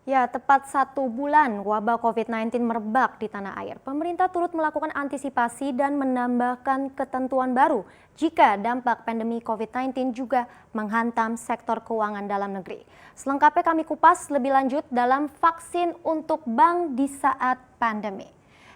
Ya, tepat 1 bulan wabah COVID-19 merebak di tanah air. Pemerintah turut melakukan antisipasi dan menambahkan ketentuan baru jika dampak pandemi COVID-19 juga menghantam sektor keuangan dalam negeri. Selengkapnya kami kupas lebih lanjut dalam vaksin untuk bank di saat pandemi.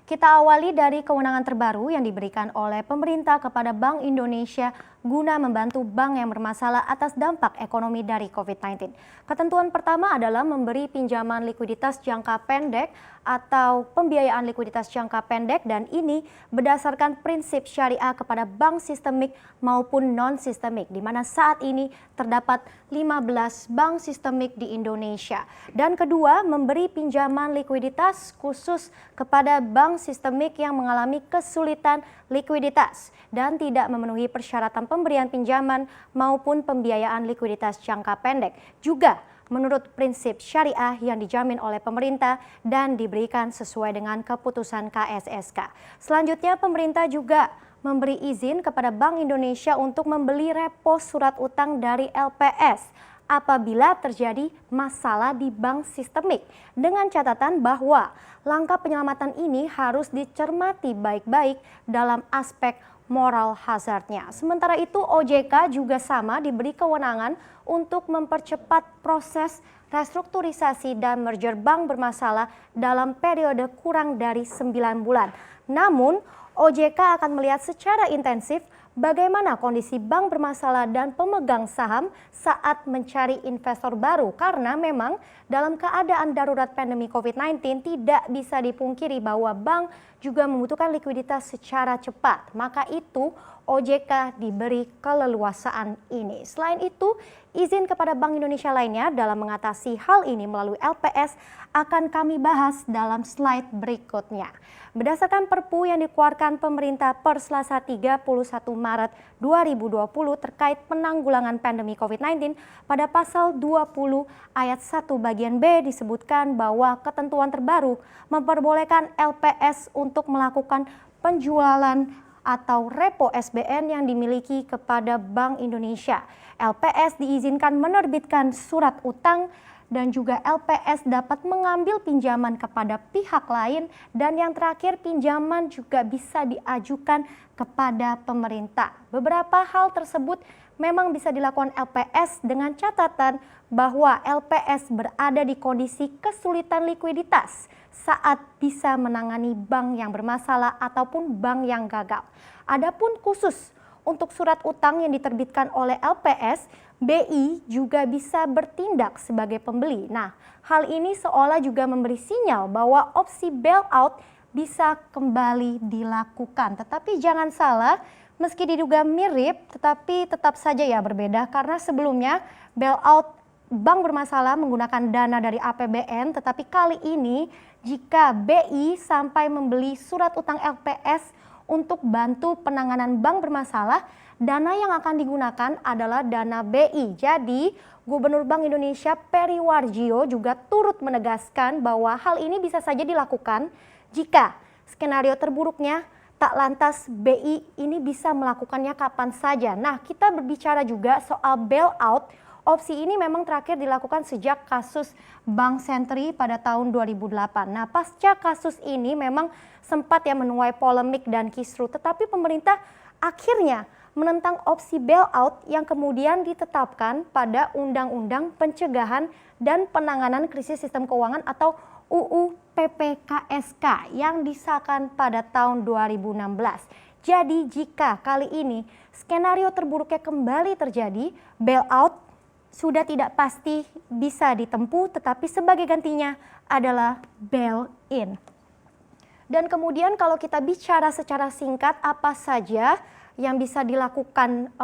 Kita awali dari kewenangan terbaru yang diberikan oleh pemerintah kepada Bank Indonesia guna membantu bank yang bermasalah atas dampak ekonomi dari COVID-19. Ketentuan pertama adalah memberi pinjaman likuiditas jangka pendek atau pembiayaan likuiditas jangka pendek, dan ini berdasarkan prinsip syariah kepada bank sistemik maupun non-sistemik, di mana saat ini terdapat 15 bank sistemik di Indonesia. Dan kedua, memberi pinjaman likuiditas khusus kepada bank sistemik yang mengalami kesulitan likuiditas dan tidak memenuhi persyaratan pemberian pinjaman maupun pembiayaan likuiditas jangka pendek, juga menurut prinsip syariah yang dijamin oleh pemerintah dan diberikan sesuai dengan keputusan KSSK. Selanjutnya, pemerintah juga memberi izin kepada Bank Indonesia untuk membeli repo surat utang dari LPS apabila terjadi masalah di bank sistemik, dengan catatan bahwa langkah penyelamatan ini harus dicermati baik-baik dalam aspek moral hazardnya. Sementara itu, OJK juga sama diberi kewenangan untuk mempercepat proses restrukturisasi dan merger bank bermasalah dalam periode kurang dari 9 bulan. Namun, OJK akan melihat secara intensif bagaimana kondisi bank bermasalah dan pemegang saham saat mencari investor baru, karena memang dalam keadaan darurat pandemi COVID-19 tidak bisa dipungkiri bahwa bank juga membutuhkan likuiditas secara cepat. Maka itu OJK diberi keleluasaan ini. Selain itu, izin kepada Bank Indonesia lainnya dalam mengatasi hal ini melalui LPS akan kami bahas dalam slide berikutnya. Berdasarkan Perpu yang dikeluarkan pemerintah per Selasa 31 Maret 2020 terkait penanggulangan pandemi COVID-19, pada pasal 20 ayat 1 bagian B disebutkan bahwa ketentuan terbaru memperbolehkan LPS untuk melakukan penjualan atau repo SBN yang dimiliki kepada Bank Indonesia. LPS diizinkan menerbitkan surat utang dan juga LPS dapat mengambil pinjaman kepada pihak lain, dan yang terakhir, pinjaman juga bisa diajukan kepada pemerintah. Beberapa hal tersebut memang bisa dilakukan LPS dengan catatan bahwa LPS berada di kondisi kesulitan likuiditas saat bisa menangani bank yang bermasalah ataupun bank yang gagal. Adapun khusus untuk surat utang yang diterbitkan oleh LPS, BI juga bisa bertindak sebagai pembeli. Nah, hal ini seolah juga memberi sinyal bahwa opsi bailout bisa kembali dilakukan. Tetapi jangan salah, meski diduga mirip, tetapi tetap saja ya berbeda, karena sebelumnya bailout bank bermasalah menggunakan dana dari APBN, tetapi kali ini jika BI sampai membeli surat utang LPS untuk bantu penanganan bank bermasalah, dana yang akan digunakan adalah dana BI. Jadi, Gubernur Bank Indonesia Peri Warjio juga turut menegaskan bahwa hal ini bisa saja dilakukan jika skenario terburuknya tak lantas BI ini bisa melakukannya kapan saja. Nah, kita berbicara juga soal bailout. Opsi ini memang terakhir dilakukan sejak kasus Bank Senturi pada tahun 2008. Nah, pasca kasus ini memang sempat menuai polemik dan kisruh, tetapi pemerintah akhirnya menentang opsi bailout yang kemudian ditetapkan pada Undang-Undang Pencegahan dan Penanganan Krisis Sistem Keuangan atau UU PPKSK yang disahkan pada tahun 2016. Jadi jika kali ini skenario terburuknya kembali terjadi, bailout sudah tidak pasti bisa ditempuh, tetapi sebagai gantinya adalah bail-in. Dan kemudian kalau kita bicara secara singkat apa saja yang bisa dilakukan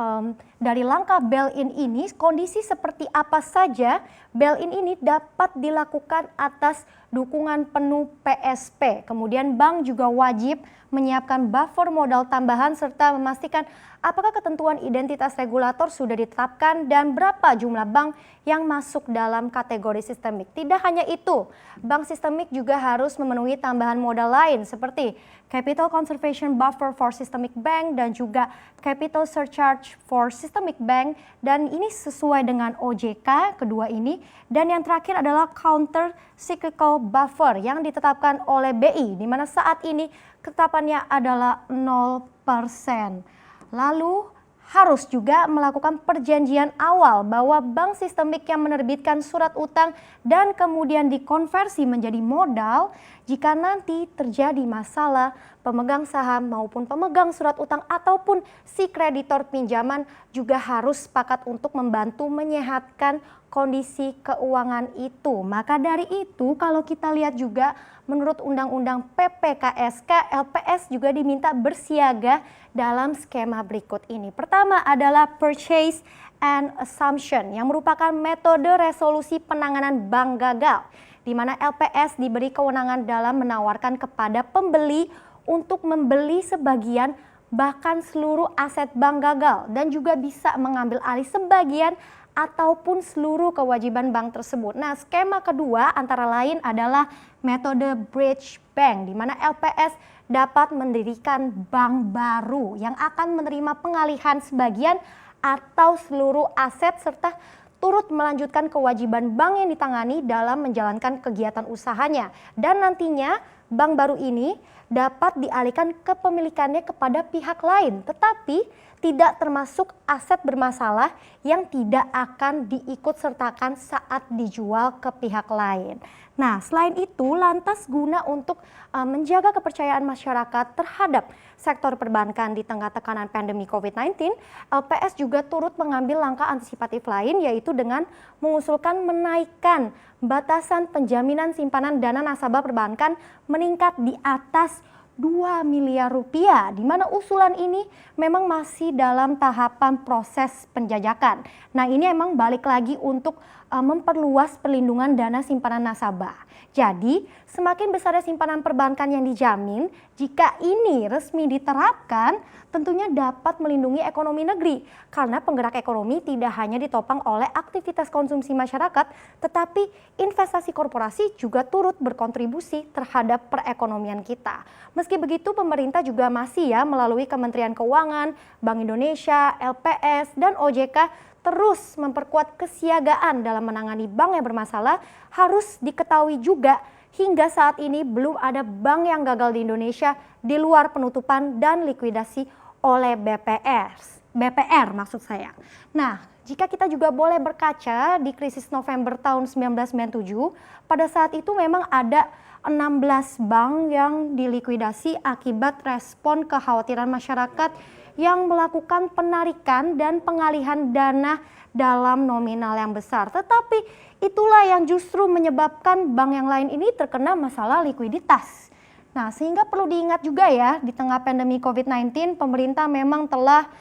dari langkah bail-in ini, kondisi seperti apa saja bail-in ini dapat dilakukan atas dukungan penuh PSP. Kemudian bank juga wajib menyiapkan buffer modal tambahan serta memastikan apakah ketentuan identitas regulator sudah ditetapkan dan berapa jumlah bank yang masuk dalam kategori sistemik. Tidak hanya itu, bank sistemik juga harus memenuhi tambahan modal lain seperti Capital Conservation Buffer for Systemic Bank dan juga Capital Surcharge for Systemic Systemic Bank, dan ini sesuai dengan OJK kedua ini. Dan yang terakhir adalah Counter Cyclical Buffer yang ditetapkan oleh BI, di mana saat ini ketetapannya adalah 0%. Lalu harus juga melakukan perjanjian awal bahwa bank sistemik yang menerbitkan surat utang dan kemudian dikonversi menjadi modal, jika nanti terjadi masalah, pemegang saham maupun pemegang surat utang ataupun si kreditor pinjaman juga harus sepakat untuk membantu menyehatkan kondisi keuangan itu. Maka dari itu kalau kita lihat juga menurut Undang-Undang PPKSK, LPS juga diminta bersiaga dalam skema berikut ini. Pertama adalah purchase and assumption yang merupakan metode resolusi penanganan bank gagal, di mana LPS diberi kewenangan dalam menawarkan kepada pembeli untuk membeli sebagian bahkan seluruh aset bank gagal dan juga bisa mengambil alih sebagian ataupun seluruh kewajiban bank tersebut. Nah, skema kedua antara lain adalah metode bridge bank, di mana LPS dapat mendirikan bank baru yang akan menerima pengalihan sebagian atau seluruh aset serta turut melanjutkan kewajiban bank yang ditangani dalam menjalankan kegiatan usahanya. Dan nantinya bank baru ini dapat dialihkan kepemilikannya kepada pihak lain, tetapi tidak termasuk aset bermasalah yang tidak akan diikut sertakan saat dijual ke pihak lain. Nah, selain itu, lantas guna untuk menjaga kepercayaan masyarakat terhadap sektor perbankan di tengah tekanan pandemi COVID-19, LPS juga turut mengambil langkah antisipatif lain, yaitu dengan mengusulkan menaikkan batasan penjaminan simpanan dana nasabah perbankan meningkat di atas 2 miliar rupiah, di mana usulan ini memang masih dalam tahapan proses penjajakan. Nah, ini emang balik lagi untuk memperluas perlindungan dana simpanan nasabah. Jadi, semakin besarnya simpanan perbankan yang dijamin, jika ini resmi diterapkan, tentunya dapat melindungi ekonomi negeri. Karena penggerak ekonomi tidak hanya ditopang oleh aktivitas konsumsi masyarakat, tetapi investasi korporasi juga turut berkontribusi terhadap perekonomian kita. Meski begitu, pemerintah juga masih melalui Kementerian Keuangan, Bank Indonesia, LPS, dan OJK terus memperkuat kesiagaan dalam menangani bank yang bermasalah. Harus diketahui juga hingga saat ini belum ada bank yang gagal di Indonesia di luar penutupan dan likuidasi oleh BPR maksud saya. Nah, jika kita juga boleh berkaca di krisis November tahun 1997, pada saat itu memang ada 16 bank yang dilikuidasi akibat respon kekhawatiran masyarakat yang melakukan penarikan dan pengalihan dana dalam nominal yang besar. Tetapi itulah yang justru menyebabkan bank yang lain ini terkena masalah likuiditas. Nah, sehingga perlu diingat juga di tengah pandemi COVID-19, pemerintah memang telah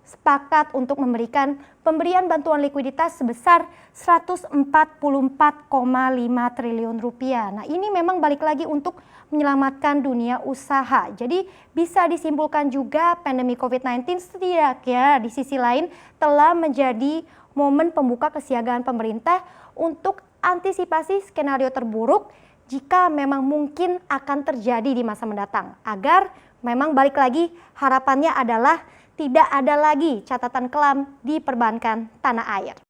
sepakat untuk memberikan pemberian bantuan likuiditas sebesar 144,5 triliun rupiah. Nah, ini memang balik lagi untuk menyelamatkan dunia usaha. Jadi bisa disimpulkan juga pandemi COVID-19 setidaknya di sisi lain telah menjadi momen pembuka kesiagaan pemerintah untuk antisipasi skenario terburuk jika memang mungkin akan terjadi di masa mendatang. Agar memang balik lagi harapannya adalah tidak ada lagi catatan kelam di perbankan tanah air.